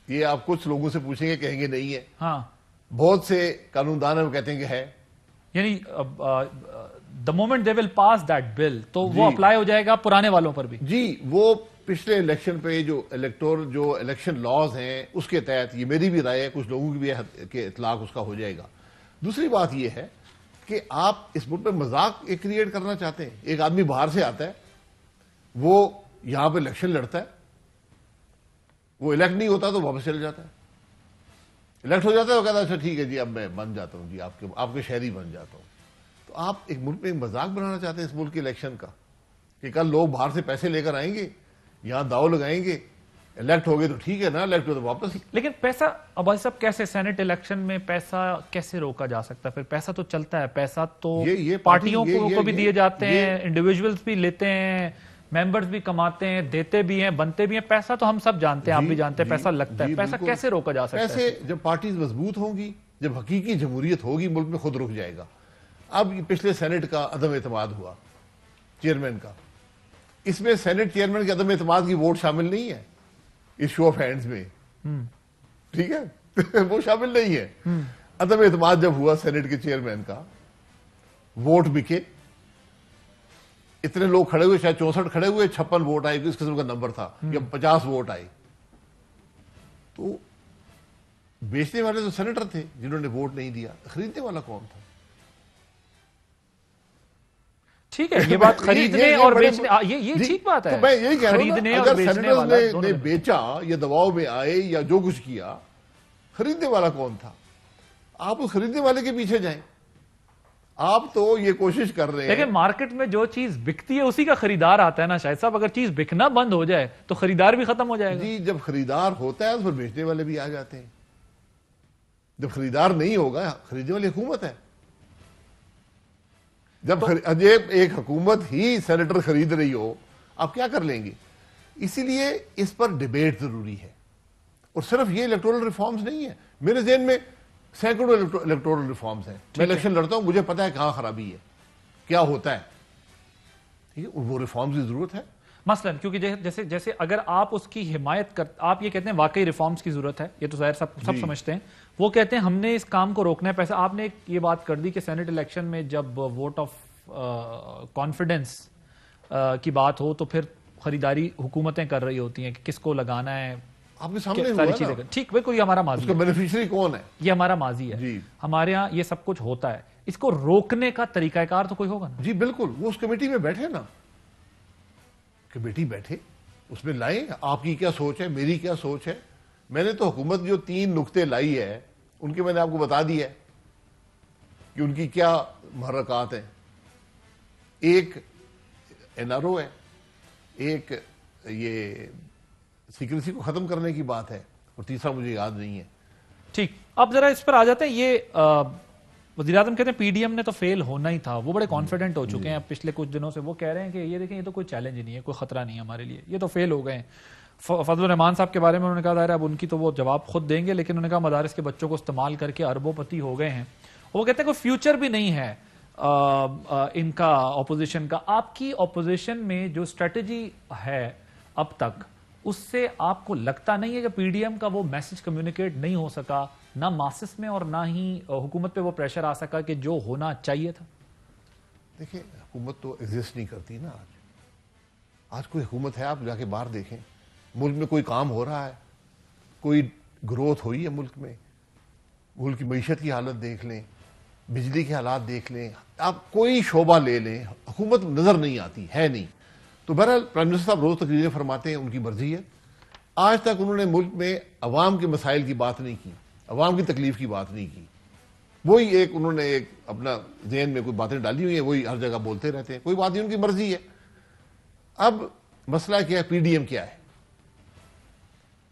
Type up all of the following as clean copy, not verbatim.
یہ آپ کچھ لوگوں سے پوچھیں گے کہیں گے نہیں ہے. ہاں بہت سے قانون دان ہیں وہ کہتے ہیں کہ ہے. یعنی the moment they will pass that bill تو وہ اپلائی ہو جائے گا پرانے والوں پر بھی. جی وہ پچھلے الیکشن پہ جو الیکشن لاز ہیں اس کے تحت، یہ میری بھی رائے ہے، کچھ لوگوں کی بھی ہے کہ اطلاق اس کا ہو جائے گا. دوسری بات یہ ہے کہ آپ اس ملک پہ مذاق ایک کریٹ کرنا چاہتے ہیں. ایک آدمی باہر سے آتا ہے، وہ یہاں پہ الیکشن لڑتا ہے، وہ الیکٹ نہیں ہوتا تو واپس چل جاتا ہے. الیکٹ ہو جاتا ہے وہ کہتا ہے اچھا ٹھیک ہے جی اب میں بن جاتا ہوں جی آپ کے شہری بن جاتا ہوں. تو آپ ایک ملک میں ایک مذاق بنانا چاہتے ہیں اس ملک کے الیکشن کا کہ کل لوگ باہر سے پیسے لے کر آئیں گے، یہاں داؤ لگائیں گے، الیکٹ ہو گئے تو ٹھیک ہے، نا الیکٹ ہو تو واپس. لیکن پیسہ عباسی صاحب کیسے سینٹ الیکشن میں پیسہ کیسے روکا جا سکتا ہے؟ پھر پیسہ تو چلتا ہے، پیسہ تو پارٹیوں کو بھی دیے جاتے ہیں، انڈیویجولز بھی لیتے ہیں، ممبرز بھی کماتے ہیں، دیتے بھی ہیں، بنتے بھی ہیں. پیسہ تو ہم سب جانتے ہیں، آپ بھی جانتے ہیں پیسہ لگتا ہے. پیسہ کیسے روکا جا سکتا ہے؟ پیسے جب پارٹیز مضبوط ہوں گی، جب حقیقی جمہوریت ہوگی ملک میں، خود رک جائے گا. اب پچھلے سینٹ کا عدم اعتماد ہوا چیئرمین کا، اس میں سینٹ چیئرمین کے عدم اعتماد کی ووٹ شامل نہیں ہے اس شو آف ہینڈز میں، ٹھیک ہے وہ شامل نہیں ہے. عدم اعتماد جب ہوا سینٹ کے چیئرمین کا، ووٹ بکے، اتنے لوگ کھڑے ہوئے، شاید 64 کھڑے ہوئے، 56 ووٹ آئے، اس قسم کا نمبر تھا، یا 50 ووٹ آئے. تو بیچنے والے تو سینیٹر تھے جنہوں نے ووٹ نہیں دیا، خریدنے والا کون تھا؟ ٹھیک ہے، یہ بات خریدنے اور بیچنے، یہ ٹھیک بات ہے. تو میں یہی کہہ رہا ہوں خریدنے اگر اور بیچنے والا سینیٹرز نے بیچا یا دباؤ میں آئے یا جو کچھ کیا، خریدنے والا کون تھا؟ آپ اس خریدنے والے کے پیچھے جائیں. آپ تو یہ کوشش کر رہے ہیں، لیکن مارکیٹ میں جو چیز بکتی ہے اسی کا خریدار آتا ہے نا شاہد صاحب. اگر چیز بکنا بند ہو جائے تو خریدار بھی ختم ہو جائے گا. جی جب خریدار ہوتا ہے تو پھر بیچنے والے بھی آ جاتے ہیں. جب خریدار نہیں ہوگا، خریدنے والی حکومت ہے. جب ایک حکومت ہی سینیٹر خرید رہی ہو، آپ کیا کر لیں گے؟ اسی لیے اس پر ڈیبیٹ ضروری ہے. اور صرف یہ الیکٹورل ریفارمز نہیں ہے، میرے ذہن میں سینکڑوں الیکٹورل ریفارمز ہیں. میں الیکشن لڑتا ہوں، مجھے پتا ہے کہاں خرابی ہے، کیا ہوتا ہے. ٹھیک ہے، وہ ریفارمز کی ضرورت ہے. مثلا کیونکہ جیسے اگر آپ اس کی حمایت کر، آپ یہ کہتے ہیں واقعی ریفارمز کی ضرورت ہے، یہ تو ظاہر سب سمجھتے ہیں. وہ کہتے ہیں ہم نے اس کام کو روکنا ہے. پیسہ آپ نے یہ بات کر دی کہ سینٹ الیکشن میں جب ووٹ آف کانفیڈنس کی بات ہو تو پھر خریداری حکومتیں کر رہی ہوتی ہیں کہ کس کو لگانا ہے. آپ کے سامنے ساری چیزیں ٹھیک، بالکل یہ ہمارا ماضی ہے. اس کا بینیفیشری کون ہے؟ یہ ہمارا ماضی ہے. ہمارے ہاں یہ سب کچھ ہوتا ہے. اس کو روکنے کا طریقہ کار تو کوئی ہوگا نا؟ جی بالکل، وہ اس کمیٹی میں بیٹھے نا، کمیٹی بیٹھے، اس میں لائیں آپ کی کیا سوچ ہے، میری کیا سوچ ہے. میں نے تو حکومت جو 3 نقطے لائی ہے ان کے میں نے آپ کو بتا دی ہے کہ ان کی کیا محرکات ہیں. ایک این آر او ہے، ایک یہ سیکریسی کو ختم کرنے کی بات ہے، اور تیسرا مجھے یاد نہیں ہے. ٹھیک، اب ذرا اس پر آ جاتے ہیں. یہ وزیراعظم کہتے ہیں پی ڈی ایم نے تو فیل ہونا ہی تھا، وہ بڑے کانفیڈنٹ ہو چکے ہیں پچھلے کچھ دنوں سے. وہ کہہ رہے ہیں کہ یہ دیکھیں یہ تو کوئی چیلنج نہیں ہے، کوئی خطرہ نہیں ہے ہمارے لیے، یہ تو فیل ہو گئے ہیں. فضل الرحمان صاحب کے بارے میں انہوں نے کہا ظاہر ہے اب ان کی تو وہ جواب خود دیں گے، لیکن انہوں نے کہا مدارس کے بچوں کو استعمال کر کے اربوں پتی ہو گئے ہیں. وہ کہتے ہیں کوئی فیوچر بھی نہیں ہے ان کا اپوزیشن کا. آپ کی اپوزیشن میں جو اسٹریٹجی ہے اب تک، اس سے آپ کو لگتا نہیں ہے کہ پی ڈی ایم کا وہ میسج کمیونیکیٹ نہیں ہو سکا، نہ ماسس میں اور نہ ہی حکومت پہ وہ پریشر آ سکا کہ جو ہونا چاہیے تھا؟ دیکھیں حکومت تو ایگزسٹ نہیں کرتی نا. آج کوئی حکومت ہے؟ آپ جا کے باہر دیکھیں، ملک میں کوئی کام ہو رہا ہے، کوئی گروتھ ہوئی ہے ملک میں؟ ملک کی معیشت کی حالت دیکھ لیں، بجلی کے حالات دیکھ لیں، آپ کوئی شعبہ لے لیں، حکومت نظر نہیں آتی ہے نہیں. تو بہرحال پرائم منسٹر صاحب روز تقریریں فرماتے ہیں، ان کی مرضی ہے. آج تک انہوں نے ملک میں عوام کے مسائل کی بات نہیں کی، عوام کی تکلیف کی بات نہیں کی. وہی ایک انہوں نے ایک اپنا ذہن میں کوئی باتیں ڈالی ہوئی ہیں، وہی ہر جگہ بولتے رہتے ہیں. کوئی بات نہیں، ان کی مرضی ہے. اب مسئلہ کیا ہے؟ پی ڈی ایم کیا ہے؟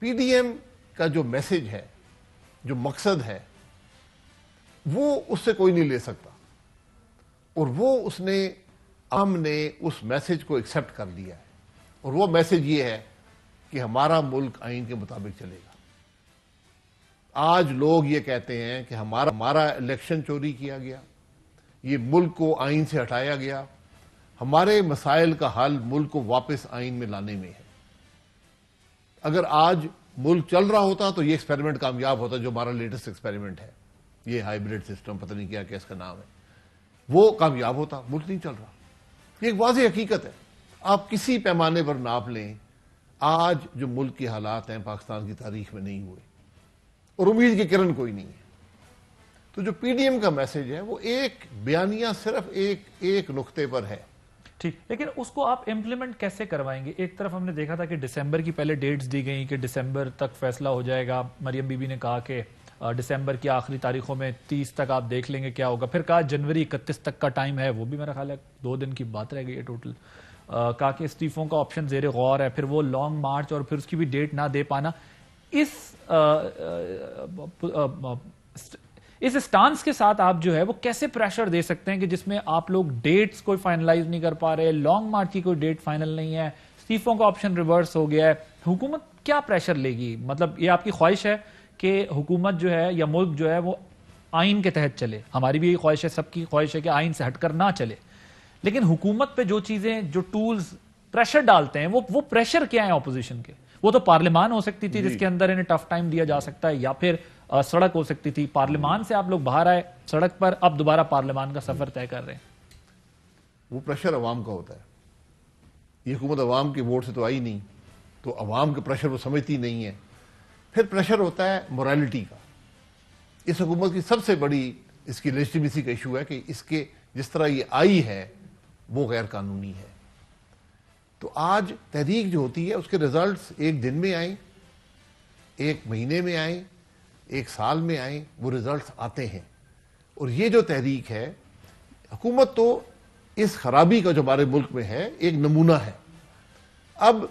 پی ڈی ایم کا جو میسج ہے، جو مقصد ہے، وہ اس سے کوئی نہیں لے سکتا. اور وہ اس نے عوام نے اس میسج کو ایکسیپٹ کر لیا ہے. اور وہ میسج یہ ہے کہ ہمارا ملک آئین کے مطابق چلے گا. آج لوگ یہ کہتے ہیں کہ ہمارا الیکشن چوری کیا گیا، یہ ملک کو آئین سے ہٹایا گیا. ہمارے مسائل کا حل ملک کو واپس آئین میں لانے میں ہے. اگر آج ملک چل رہا ہوتا تو یہ ایکسپیریمنٹ کامیاب ہوتا جو ہمارا لیٹسٹ ایکسپیریمنٹ ہے، یہ ہائیبریڈ سسٹم، پتہ نہیں کیا اس کا نام ہے، وہ کامیاب ہوتا. ملک نہیں چل رہا. یہ ایک واضح حقیقت ہے. آپ کسی پیمانے پر ناپ لیں، آج جو ملک کے حالات ہیں پاکستان کی تاریخ میں نہیں ہوئے، اور امید کی کرن کوئی نہیں ہے. تو جو پی ڈی ایم کا میسج ہے وہ ایک بیانیہ صرف ایک نقطے پر ہے. ٹھیک، لیکن اس کو آپ امپلیمنٹ کیسے کروائیں گے؟ ایک طرف ہم نے دیکھا تھا کہ دسمبر کی پہلے ڈیٹس دی گئیں کہ دسمبر تک فیصلہ ہو جائے گا. مریم بی بی نے کہا کہ دسمبر کی آخری تاریخوں میں 30 تک آپ دیکھ لیں گے کیا ہوگا. پھر کہا جنوری 31 تک کا ٹائم ہے، وہ بھی میرا خیال ہے 2 دن کی بات رہ گئی ہے ٹوٹل. کہا کہ استعفوں کا آپشن زیر غور ہے. پھر وہ لانگ مارچ اور پھر اس کی بھی ڈیٹ نہ دے پانا. اس اسٹانس کے ساتھ آپ جو ہے وہ کیسے پریشر دے سکتے ہیں کہ جس میں آپ لوگ ڈیٹس کوئی فائنلائز نہیں کر پا رہے، لانگ مارچ کی کوئی ڈیٹ فائنل نہیں ہے، استعفوں کا آپشن ریورس ہو گیا ہے. حکومت کیا پریشر لے گی؟ مطلب یہ آپ کی خواہش ہے کہ حکومت جو ہے یا ملک جو ہے وہ آئین کے تحت چلے. ہماری بھی یہی خواہش ہے، سب کی خواہش ہے کہ آئین سے ہٹ کر نہ چلے. لیکن حکومت پہ جو چیزیں، جو ٹولز پریشر ڈالتے ہیں وہ پریشر کیا ہے اپوزیشن کے؟ وہ تو پارلیمان ہو سکتی تھی جس کے اندر انہیں ٹف ٹائم دیا جا سکتا ہے، یا پھر سڑک ہو سکتی تھی. پارلیمان سے آپ لوگ باہر آئے سڑک پر، اب دوبارہ پارلیمان کا سفر طے کر رہے ہیں. وہ پریشر عوام کا ہوتا ہے. یہ حکومت عوام کے ووٹ سے تو آئی نہیں، تو عوام کے پریشر وہ سمجھتی نہیں ہے. پھر پریشر ہوتا ہے مورالٹی کا. اس حکومت کی سب سے بڑی اس کی لیجٹیمیسی کا ایشو ہے کہ اس کے جس طرح یہ آئی ہے وہ غیر قانونی ہے. تو آج تحریک جو ہوتی ہے اس کے ریزلٹس ایک دن میں آئیں، ایک مہینے میں آئیں، ایک سال میں آئیں، وہ ریزلٹس آتے ہیں. اور یہ جو تحریک ہے، حکومت تو اس خرابی کا جو ہمارے ملک میں ہے ایک نمونہ ہے. اب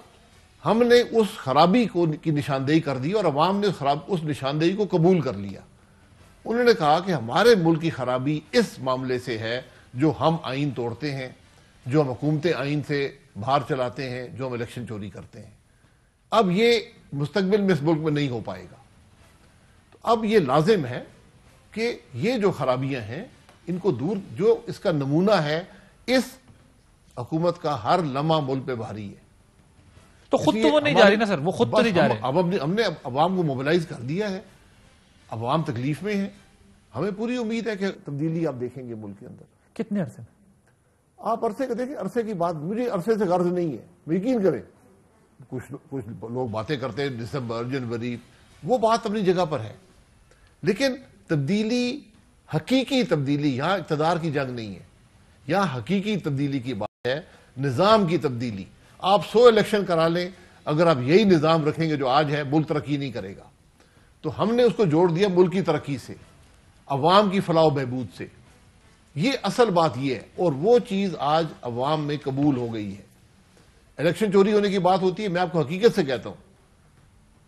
ہم نے اس خرابی کی نشاندہی کر دی اور عوام نے اس نشاندہی کو قبول کر لیا. انہوں نے کہا کہ ہمارے ملک کی خرابی اس معاملے سے ہے جو ہم آئین توڑتے ہیں، جو ہم حکومتیں آئین سے باہر چلاتے ہیں، جو ہم الیکشن چوری کرتے ہیں. اب یہ مستقبل میں اس ملک میں نہیں ہو پائے گا. تو اب یہ لازم ہے کہ یہ جو خرابیاں ہیں ان کو دور، جو اس کا نمونہ ہے اس حکومت کا ہر لمحہ ملک پہ بھاری ہے. تو خود تو وہ نہیں جا رہی نا سر، وہ خود تو نہیں جا رہے. اب ہم نے عوام کو موبلائز کر دیا ہے، عوام تکلیف میں ہے. ہمیں پوری امید ہے کہ تبدیلی آپ دیکھیں گے ملک کے اندر. کتنے عرصے میں؟ آپ عرصے کا دیکھیں، عرصے کی بات مجھے عرصے سے غرض نہیں ہے، یقین کریں. کچھ لوگ باتیں کرتے ہیں دسمبر جنوری، وہ بات اپنی جگہ پر ہے. لیکن تبدیلی، حقیقی تبدیلی، یہاں اقتدار کی جنگ نہیں ہے. یہاں حقیقی تبدیلی کی بات ہے، نظام کی تبدیلی. آپ 100 الیکشن کرا لیں، اگر آپ یہی نظام رکھیں گے جو آج ہے، ملک ترقی نہیں کرے گا. تو ہم نے اس کو جوڑ دیا ملک کی ترقی سے، عوام کی فلاح و بہبود سے. یہ اصل بات یہ ہے، اور وہ چیز آج عوام میں قبول ہو گئی ہے. الیکشن چوری ہونے کی بات ہوتی ہے، میں آپ کو حقیقت سے کہتا ہوں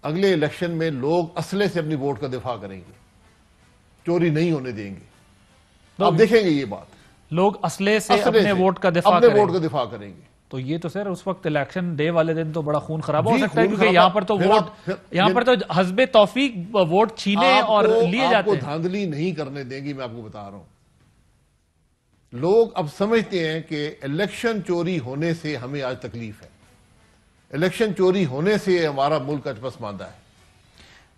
اگلے الیکشن میں لوگ اسلحے سے اپنی ووٹ کا دفاع کریں گے، چوری نہیں ہونے دیں گے. آپ دیکھیں گے یہ بات، لوگ اسلحے سے اپنے ووٹ کا دفاع کریں گے. تو یہ تو سر اس وقت الیکشن ڈے والے دن تو بڑا خون خراب ہو سکتا ہے، کیونکہ یہاں پر تو حسب توفیق ووٹ چھینے اور لیے جاتے ہیں. آپ کو دھاندلی نہیں کرنے دیں گی، میں آپ کو بتا رہا ہوں. لوگ اب سمجھتے ہیں کہ الیکشن چوری ہونے سے ہمیں آج تکلیف ہے، الیکشن چوری ہونے سے ہمارا ملک آج پسماندہ ہے.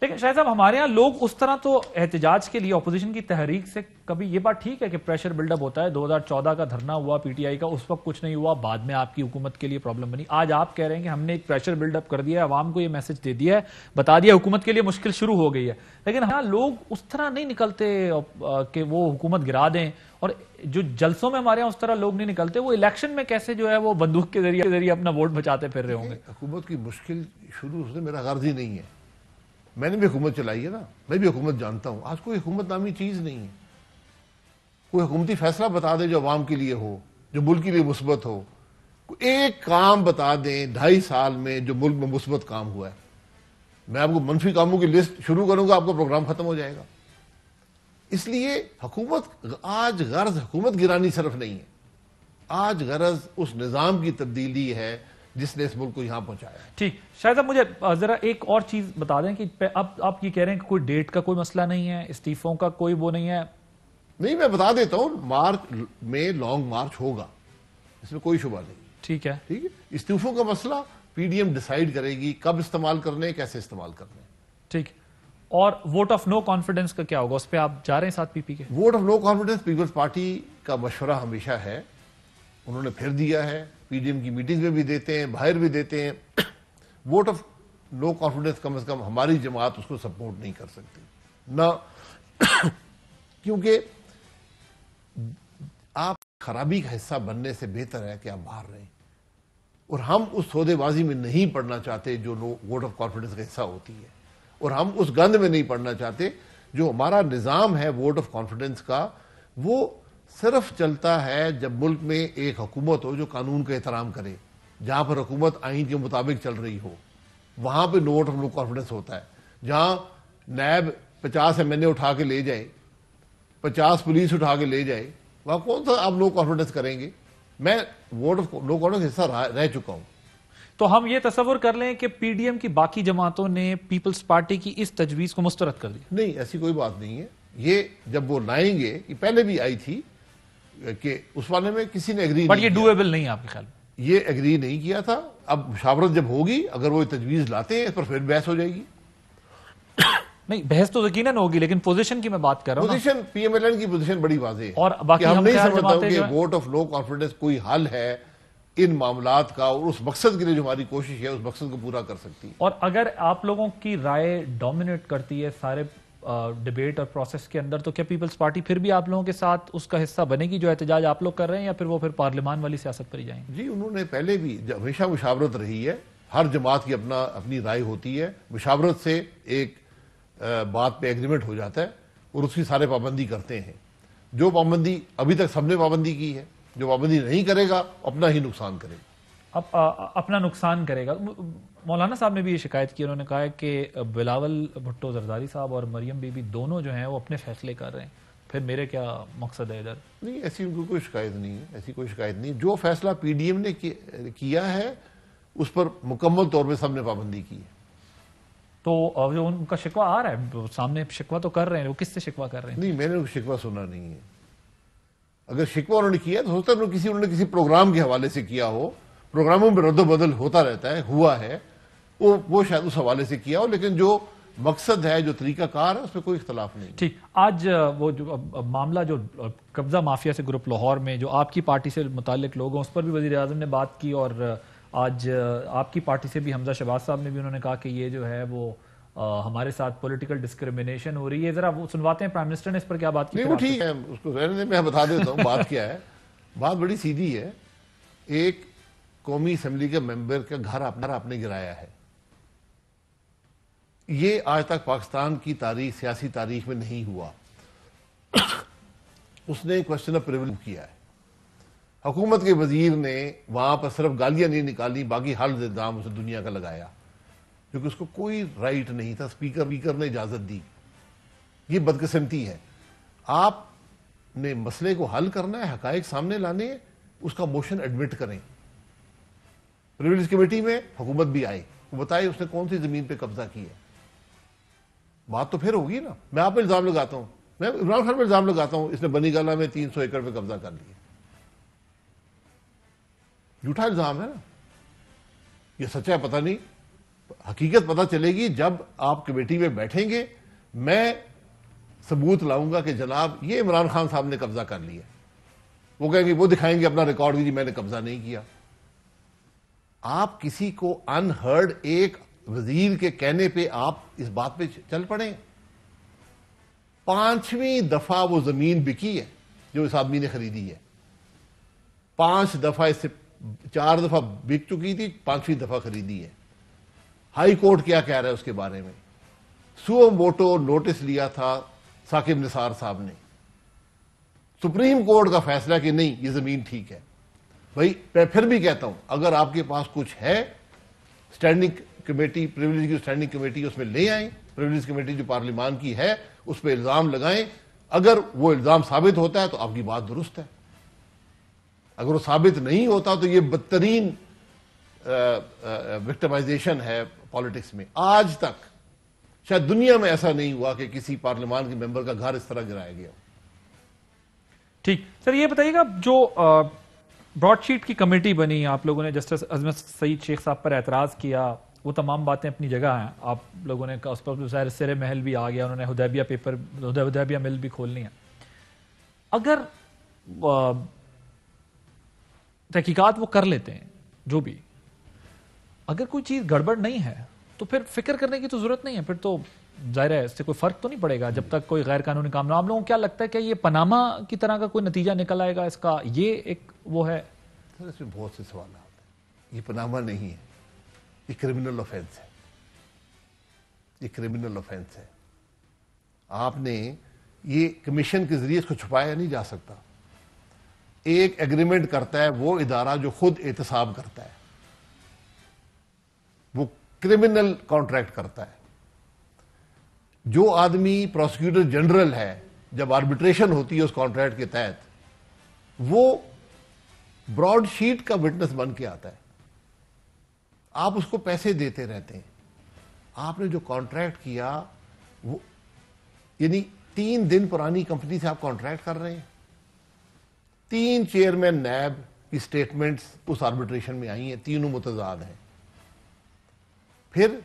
لیکن شاہد صاحب ہمارے ہاں لوگ اس طرح تو احتجاج کے لیے اپوزیشن کی تحریک سے کبھی، یہ بات ٹھیک ہے کہ پریشر بلڈ اپ ہوتا ہے، 2014 کا دھرنا ہوا پی ٹی آئی کا، اس وقت کچھ نہیں ہوا، بعد میں آپ کی حکومت کے لیے پرابلم بنی. آج آپ کہہ رہے ہیں کہ ہم نے ایک پریشر بلڈ اپ کر دیا ہے، عوام کو یہ میسج دے دیا ہے، بتا دیا حکومت کے لیے مشکل شروع ہو گئی ہے. لیکن ہاں لوگ اس طرح نہیں نکلتے کہ وہ حکومت گرا دیں، اور جو جلسوں میں ہمارے یہاں اس طرح لوگ نہیں نکلتے. وہ الیکشن میں کیسے جو ہے وہ بندوق کے ذریعے اپنا ووٹ بچاتے پھر رہے ہوں گے. حکومت کی مشکل شروع سے میرا غرض ہی نہیں ہے. میں نے بھی حکومت چلائی ہے نا، میں بھی حکومت جانتا ہوں. آج کوئی حکومت نامی چیز نہیں ہے. کوئی حکومتی فیصلہ بتا دے جو عوام کے لیے ہو، جو ملک کے لیے مثبت ہو. ایک کام بتا دیں 2.5 سال میں جو ملک میں مثبت کام ہوا ہے. میں آپ کو منفی کاموں کی لسٹ شروع کروں گا، آپ کا پروگرام ختم ہو جائے گا. اس لیے حکومت آج غرض حکومت گرانی صرف نہیں ہے، آج غرض اس نظام کی تبدیلی ہے جس نے اس ملک کو یہاں پہنچایا. ٹھیک، شاید صاحب مجھے ذرا ایک اور چیز بتا دیں کہ اب آپ یہ کہہ رہے ہیں کہ کوئی ڈیٹ کا کوئی مسئلہ نہیں ہے، استعفوں کا کوئی وہ نہیں ہے. نہیں، میں بتا دیتا ہوں، مارچ میں لانگ مارچ ہوگا، اس میں کوئی شبہ نہیں. ٹھیک ہے. استعفوں کا مسئلہ پی ڈی ایم ڈیسائیڈ کرے گی کب استعمال کرنے کیسے استعمال کرنے. ٹھیک. اور ووٹ آف نو کانفیڈنس کا کیا ہوگا؟ اس پہ آپ جا رہے ہیں ساتھ پی پی کے؟ Vote of no confidence Peoples Party کا مشورہ ہمیشہ ہے, انہوں نے پھر دیا ہے, پی ڈی ایم کی میٹنگ میں بھی دیتے ہیں, باہر بھی دیتے ہیں. ووٹ آف نو کانفیڈنس کم از کم ہماری جماعت اس کو سپورٹ نہیں کر سکتی نہ, کیونکہ آپ خرابی کا حصہ بننے سے بہتر ہے کہ آپ باہر رہیں, اور ہم اس سودے بازی میں نہیں پڑنا چاہتے جو ووٹ آف کانفیڈنس کا حصہ ہوتی ہے, اور ہم اس گند میں نہیں پڑنا چاہتے. جو ہمارا نظام ہے ووٹ آف کانفیڈنس کا, وہ صرف چلتا ہے جب ملک میں ایک حکومت ہو جو قانون کا احترام کرے. جہاں پر حکومت آئین کے مطابق چل رہی ہو وہاں پہ ووٹ آف نو کانفیڈنس ہوتا ہے. جہاں نیب 50 MNA اٹھا کے لے جائے, 50 پولیس اٹھا کے لے جائے, وہاں کون سا آپ نو کانفیڈنس کریں گے؟ میں ووٹ آف نو کانفیڈنس حصہ رہ چکا ہوں. تو ہم یہ تصور کر لیں کہ پی ڈی ایم کی باقی جماعتوں نے پیپلز پارٹی کی اس تجویز کو مسترد کر دیا؟ نہیں, ایسی کوئی بات نہیں ہے. یہ جب وہ لائیں گے, یہ پہلے بھی آئی تھی کہ اس والے میں کسی نے ایگری بٹ یہ ڈویبل نہیں ہے آپ کے خیال میں؟ یہ ایگری نہیں کیا تھا. اب مشاورت جب ہوگی, اگر وہ تجویز لاتے ہیں اس پر پھر بحث ہو جائے گی. نہیں, بحث تو یقیناً ہوگی, لیکن پوزیشن کی میں بات کر رہا ہوں. Position P M L N کی پوزیشن بڑی واضح ہے, اور باقی ہم نہیں سمجھتا ہوں جماعتیں کہ ووٹ آف نو کانفیڈنس کوئی حل ہے ان معاملات کا, اور اس مقصد کے لیے جو ہماری کوشش ہے اس مقصد کو پورا کر سکتی ہے. اور اگر آپ لوگوں کی رائے ڈومینیٹ کرتی ہے سارے ڈیبیٹ اور پروسیس کے اندر, تو کیا پیپلز پارٹی پھر بھی آپ لوگوں کے ساتھ اس کا حصہ بنے گی جو احتجاج آپ لوگ کر رہے ہیں, یا پھر وہ پھر پارلیمان والی سیاست پر ہی جائیں گے؟ جی, انہوں نے پہلے بھی ہمیشہ مشاورت رہی ہے, ہر جماعت کی اپنی رائے ہوتی ہے, مشاورت سے ایک بات پہ ایگریمنٹ ہو جاتا ہے اور اس کی سارے پابندی کرتے ہیں. جو پابندی ابھی تک سب نے پابندی کی ہے, جو پابندی نہیں کرے گا اپنا ہی نقصان کرے گا. اب اپنا نقصان کرے گا. مولانا صاحب نے بھی یہ شکایت کی, انہوں نے کہا ہے کہ بلاول بھٹو زرداری صاحب اور مریم بی بی دونوں جو ہیں وہ اپنے فیصلے کر رہے ہیں, پھر میرے کیا مقصد ہے ادھر؟ نہیں, ایسی ان کو کوئی شکایت نہیں ہے, ایسی کوئی شکایت نہیں. جو فیصلہ پی ڈی ایم نے کیا ہے اس پر مکمل طور پہ سب نے پابندی کی ہے. تو جو ان کا شکوہ آ رہا ہے سامنے, شکوہ تو کر رہے ہیں, وہ کس سے شکوہ کر رہے ہیں؟ نہیں, میں نے شکوہ سنا نہیں ہے. اگر شکوہ انہوں نے کیا تو ہوتا ہے انہوں نے کسی پروگرام کے حوالے سے کیا ہو, پروگراموں میں رد و بدل ہوتا رہتا ہے, ہوا ہے, وہ شاید اس حوالے سے کیا ہو, لیکن جو مقصد ہے, جو طریقہ کار ہے, اس پہ کوئی اختلاف نہیں. ٹھیک. آج وہ جو معاملہ جو قبضہ مافیا سے گروپ لاہور میں جو آپ کی پارٹی سے متعلق لوگ ہیں, اس پر بھی وزیر اعظم نے بات کی, اور آج آپ کی پارٹی سے بھی حمزہ شہباز صاحب نے بھی انہوں نے کہا کہ یہ جو ہے وہ ہمارے ساتھ پولیٹیکل ڈسکریمنیشن ہو رہی ہے. ذرا وہ سنواتے ہیں پرائم منسٹر نے اس پر کیا بات کی. نہیں, وہ ٹھیک ہے, اس کو رہنے دیں, میں بتا دیتا ہوں بات کیا ہے. بات بڑی سیدھی ہے. ایک قومی اسمبلی کے ممبر کا گھر آپ نے گرایا ہے. یہ آج تک پاکستان کی تاریخ, سیاسی تاریخ میں نہیں ہوا. اس نے کوسچن آف پریویلیج کیا ہے. حکومت کے وزیر نے وہاں پر صرف گالیاں نہیں نکالی, باقی ہر الزام اسے دنیا کا لگایا, کیونکہ اس کو کوئی رائٹ نہیں تھا. اسپیکر نے اجازت دی. یہ بدقسمتی ہے. آپ نے مسئلے کو حل کرنا ہے, حقائق سامنے لانے ہیں, اس کا موشن ایڈمٹ کریں. پریویلیج کمیٹی میں حکومت بھی آئے, وہ بتائے اس نے کون سی زمین پہ قبضہ کی ہے. بات تو پھر ہوگی نا. میں آپ پہ الزام لگاتا ہوں, میں عمران خان پہ الزام لگاتا ہوں اس نے بنی گالہ میں 300 ایکڑ پہ قبضہ کر لیا. جھوٹا الزام ہے نا. یہ سچا ہے پتہ نہیں, حقیقت پتہ چلے گی جب آپ کمیٹی میں بیٹھیں گے. میں ثبوت لاؤں گا کہ جناب یہ عمران خان صاحب نے قبضہ کر لیا. وہ کہیں گے, وہ دکھائیں گے اپنا ریکارڈ کہ میں نے قبضہ نہیں کیا. آپ کسی کو انہرڈ ایک وزیر کے کہنے پہ آپ اس بات پہ چل پڑیں. 5ویں دفعہ وہ زمین بکی ہے جو اس آدمی نے خریدی ہے. 5 دفعہ, اس سے 4 دفعہ بک چکی تھی, 5ویں دفعہ خریدی ہے. ہائی کورٹ کیا کہہ رہا ہے اس کے بارے میں؟ سو موٹو نوٹس لیا تھا ثاقب نثار صاحب نے. سپریم کورٹ کا فیصلہ کہ نہیں یہ زمین ٹھیک ہے. بھائی میں پھر بھی کہتا ہوں, اگر آپ کے پاس کچھ ہے, سٹینڈنگ کمیٹی, پریویلیج کی سٹینڈنگ کمیٹی, اس میں لے آئیں. پریویلیج کمیٹی جو پارلیمان کی ہے اس پہ الزام لگائیں. اگر وہ الزام ثابت ہوتا ہے تو آپ کی بات درست ہے. اگر وہ ثابت نہیں ہوتا تو یہ بدترین وکٹمائزیشن ہے پالیٹکس میں. آج تک شاید دنیا میں ایسا نہیں ہوا کہ کسی پارلیمان کے ممبر کا گھر اس طرح گرایا گیا. ٹھیک. سر یہ بتائیے گا, جو براڈ شیٹ کی کمیٹی بنی, آپ لوگوں نے جسٹس عظمت سعید شیخ صاحب پر اعتراض کیا, وہ تمام باتیں اپنی جگہ ہیں. آپ لوگوں نے اس پر ظاہر سر محل بھی آ گیا, انہوں نے حدیبیہ مل بھی کھولنی ہے. اگر تحقیقات وہ کر لیتے ہیں جو بھی, اگر کوئی چیز گڑبڑ نہیں ہے تو پھر فکر کرنے کی تو ضرورت نہیں ہے, پھر تو ظاہر ہے اس سے کوئی فرق تو نہیں پڑے گا جب تک کوئی غیر قانونی کام نہ. آپ لوگوں کو کیا لگتا ہے کہ یہ پاناما کی طرح کا کوئی نتیجہ نکل آئے گا اس کا؟ یہ ایک وہ ہے. سر اس میں بہت سے سوالات ہیں. یہ پاناما نہیں ہے, یہ کرمنل آفینس ہے, یہ کرمنل آفینس ہے. آپ نے یہ کمیشن کے ذریعے اس کو چھپایا نہیں جا سکتا. ایک ایگریمنٹ کرتا ہے وہ ادارہ جو خود احتساب کرتا ہے, وہ کرمنل کانٹریکٹ کرتا ہے. جو آدمی پروسیکیوٹر جنرل ہے, جب آربیٹریشن ہوتی ہے اس کانٹریکٹ کے تحت, وہ براڈ شیٹ کا وٹنس بن کے آتا ہے. آپ اس کو پیسے دیتے رہتے ہیں. آپ نے جو کانٹریکٹ کیا وہ یعنی 3 دن پرانی کمپنی سے آپ کانٹریکٹ کر رہے ہیں. 3 چیئرمین نیب کی سٹیٹمنٹس اس آربیٹریشن میں آئی ہیں, تینوں متضاد ہیں. پھر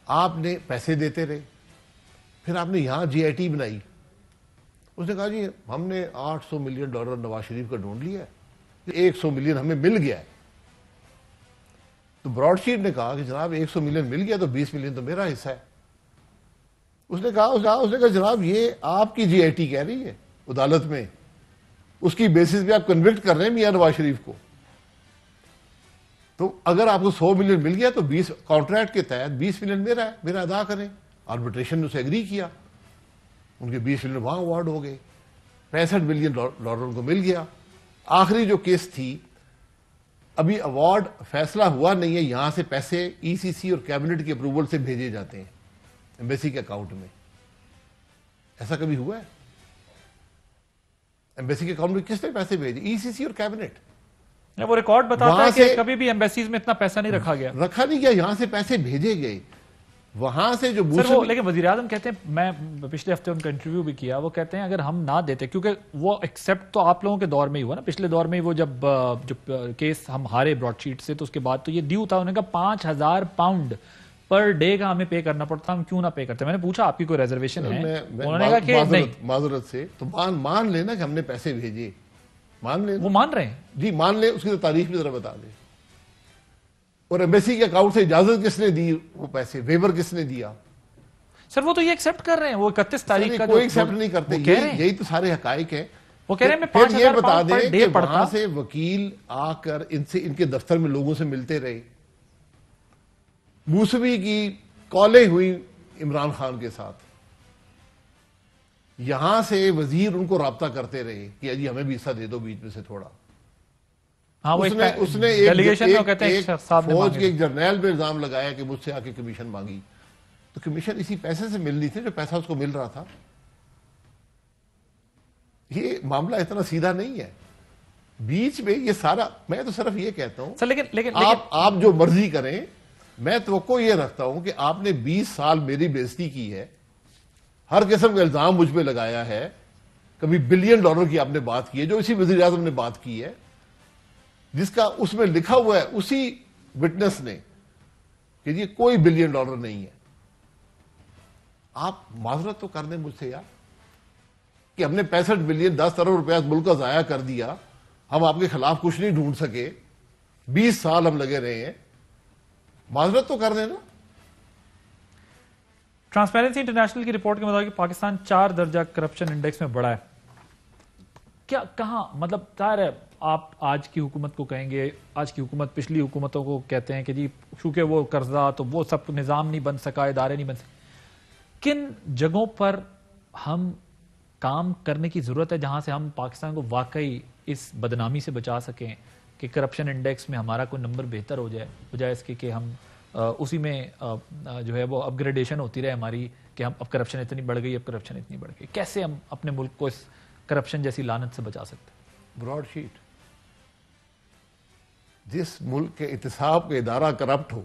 آپ نے پیسے دیتے رہے. پھر آپ نے یہاں جی آئی ٹی بنائی. اس نے کہا جی ہم نے $800 ملین نواز شریف کا ڈھونڈ لیا ہے, 100 ملین ہمیں مل گیا ہے. تو براڈ شیٹ نے کہا کہ جناب 100 ملین مل گیا تو 20 ملین تو میرا حصہ ہے. اس نے کہا جناب یہ آپ کی جی آئی ٹی کہہ رہی ہے عدالت میں, اس کی بیسس پہ آپ کنوکٹ کر رہے ہیں میاں نواز شریف کو. تو اگر آپ کو 100 ملین مل گیا تو 20 کانٹریکٹ کے تحت 20 ملین میرا ہے, میرا ادا کریں. آربیٹریشن نے اسے ایگری کیا, ان کے 20 ملین وہاں اوارڈ ہو گئے, $65 ملین ان کو مل گیا. آخری جو کیس تھی, ابھی اوارڈ فیصلہ ہوا نہیں ہے, یہاں سے پیسے ای سی سی اور کیبنٹ کے اپروول سے بھیجے جاتے ہیں ایمبیسی کے اکاؤنٹ میں. ایسا کبھی ہوا ہے؟ ایمبیسی کے اکاؤنٹ میں کس نے پیسے بھیجے؟ ای سی سی اور کیبنٹ. وہ ریکارڈ بتاتا ہے کہ کبھی بھی ایمبیسیز میں اتنا پیسہ نہیں رکھا نہیں گیا, یہاں سے پیسے بھیجے گئے. وہاں سے جو لیکن وزیر اعظم کہتے ہیں, میں پچھلے ہفتے ان کا انٹرویو بھی کیا, وہ کہتے ہیں اگر ہم نہ دیتے, کیونکہ وہ ایکسپٹ تو آپ لوگوں کے دور میں ہی ہوا نا, پچھلے دور میں وہ جب کیس ہم ہارے براڈ شیٹ سے, تو اس کے بعد تو یہ ڈیو تھا. انہوں نے کہا £5,000 پر ڈے کا ہمیں پے کرنا پڑتا, ہم کیوں نہ پے کرتے. میں نے پوچھا آپ کی کوئی ریزرویشن ہے؟ انہوں نے کہا کہ نہیں. معذرت سے تو مان لینا کہ ہم نے پیسے بھیجے, مان لیں. وہ مان رہے ہیں جی, مان لیں. اس کی تو تاریخ بھی ذرا بتا دیں. اور ایمبیسی کے اکاؤنٹ سے اجازت کس نے دی, وہ پیسے ویور کس نے دیا؟ سر وہ تو یہ ایکسپٹ کر رہے ہیں, وہ 31 تاریخ کا کوئی ایکسپٹ نہیں کرتے. یہی تو سارے حقائق ہیں. وہ کہہ رہے ہیں پھر یہ بتا دیں کہ وہاں سے وکیل آ کر ان کے دفتر میں لوگوں سے ملتے رہے. موسوی کی کالیں ہوئی عمران خان کے ساتھ, یہاں سے وزیر ان کو رابطہ کرتے رہے کہ جی ہمیں بھی حصہ دے دو بیچ میں سے تھوڑا. اس نے فوج کے ایک جرنیل پہ الزام لگایا کہ مجھ سے آ کے کمیشن مانگی, تو کمیشن اسی پیسے سے ملنی تھی جو پیسہ اس کو مل رہا تھا. یہ معاملہ اتنا سیدھا نہیں ہے. بیچ میں یہ سارا, میں تو صرف یہ کہتا ہوں آپ جو مرضی کریں. میں توقع یہ رکھتا ہوں کہ آپ نے 20 سال میری بےزتی کی ہے, ہر قسم کا الزام مجھ پہ لگایا ہے. کبھی $1 بلین کی آپ نے بات کی ہے, جو اسی وزیر اعظم نے بات کی ہے, جس کا اس میں لکھا ہوا ہے اسی وٹنس نے کہ یہ کوئی $1 بلین نہیں ہے. آپ معذرت تو کر دیں مجھ سے یار کہ ہم نے 65 بلین 10 ارب روپیہ ملک کا ضائع کر دیا, ہم آپ کے خلاف کچھ نہیں ڈھونڈ سکے, 20 سال ہم لگے رہے ہیں. معذرت تو کر دیں نا. ٹرانسپیرنسی انٹرنیشنل کی رپورٹ کے مطابق پاکستان 4 درجہ کرپشن انڈیکس میں بڑھا ہے. کیا کہاں مطلب ظاہر ہے آپ آج کی حکومت کو کہیں گے, آج کی حکومت پچھلی حکومتوں کو کہتے ہیں کہ جی چونکہ وہ قرضہ تو وہ سب نظام نہیں بن سکا, ادارے نہیں بن سکے. کن جگہوں پر ہم کام کرنے کی ضرورت ہے جہاں سے ہم پاکستان کو واقعی اس بدنامی سے بچا سکیں کہ کرپشن انڈیکس میں ہمارا کوئی نمبر بہتر ہو جائے, بجائے اس کے کہ ہم اسی میں جو ہے وہ اپ گریڈیشن ہوتی رہے ہماری کہ ہم اب کرپشن اتنی بڑھ گئی, اب کرپشن اتنی بڑھ گئی. کیسے ہم اپنے ملک کو اس کرپشن جیسی لعنت سے بچا سکتے ہیں؟ Broadsheet. جس ملک کے احتساب کا ادارہ کرپٹ ہو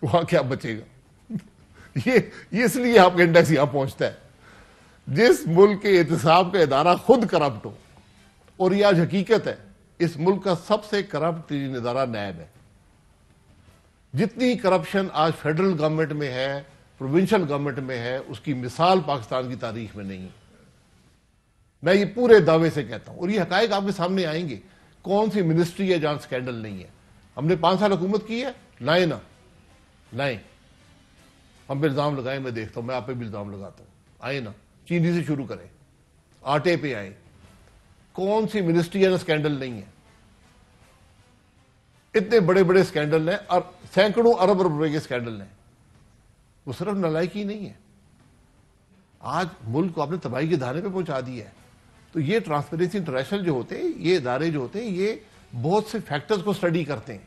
وہاں کیا بچے گا؟ یہ اس لیے آپ کا انڈیکس یہاں پہنچتا ہے. جس ملک کے احتساب کا ادارہ خود کرپٹ ہو, اور یہ آج حقیقت ہے, اس ملک کا سب سے کرپٹ ترین ادارہ نیب ہے. جتنی کرپشن آج فیڈرل گورنمنٹ میں ہے، پروونشل گورنمنٹ میں ہے، اس کی مثال پاکستان کی تاریخ میں نہیں. میں یہ پورے دعوے سے کہتا ہوں، اور یہ حقائق آپ کے سامنے آئیں گے. کون سی منسٹری ہے جہاں سکینڈل نہیں ہے؟ ہم نے 5 سال حکومت کی ہے، لائیں نا، لائیں. ہم پہ الزام لگائیں، میں دیکھتا ہوں، میں آپ پہ بھی الزام لگاتا ہوں. آئیں نا، چینی سے شروع کریں، آٹے پہ آئیں. کون سی منسٹری ہے نا سکینڈل نہیں ہے؟ اتنے بڑے بڑے سکینڈل ہیں، اور سینکڑوں ارب روپے کے سکینڈل ہیں. وہ صرف نالائکی نہیں ہے، آج ملک کو آپ نے تباہی کے دھانے پہ پہنچا دیا ہے. تو یہ ٹرانسپیرنسی انٹرنیشنل جو ہوتے ہیں، یہ ادارے جو ہوتے ہیں، یہ بہت سے فیکٹرز کو سٹڈی کرتے ہیں.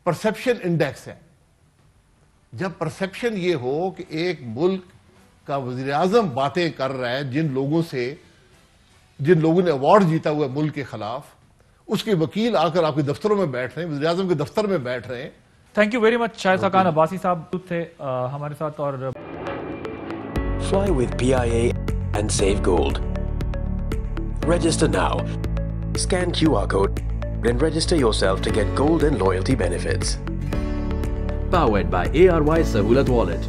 پرسیپشن انڈیکس ہے. جب پرسیپشن یہ ہو کہ ایک ملک کا وزیر اعظم باتیں کر رہا ہے جن لوگوں نے ایوارڈ جیتا ہوا ہے ملک کے خلاف، اس کے وکیل آ کر آپ کے دفتروں میں بیٹھ رہے ہیں، وزیر اعظم کے دفتر میں بیٹھ رہے ہیں. Thank you very much. Shahid Khaqan Abbasi صاحب تھے ہمارے ساتھ. اور Fly with PIA and save gold. Register now. Scan QR code and register yourself to get gold and loyalty benefits. Powered by ARY Sahulat Wallet.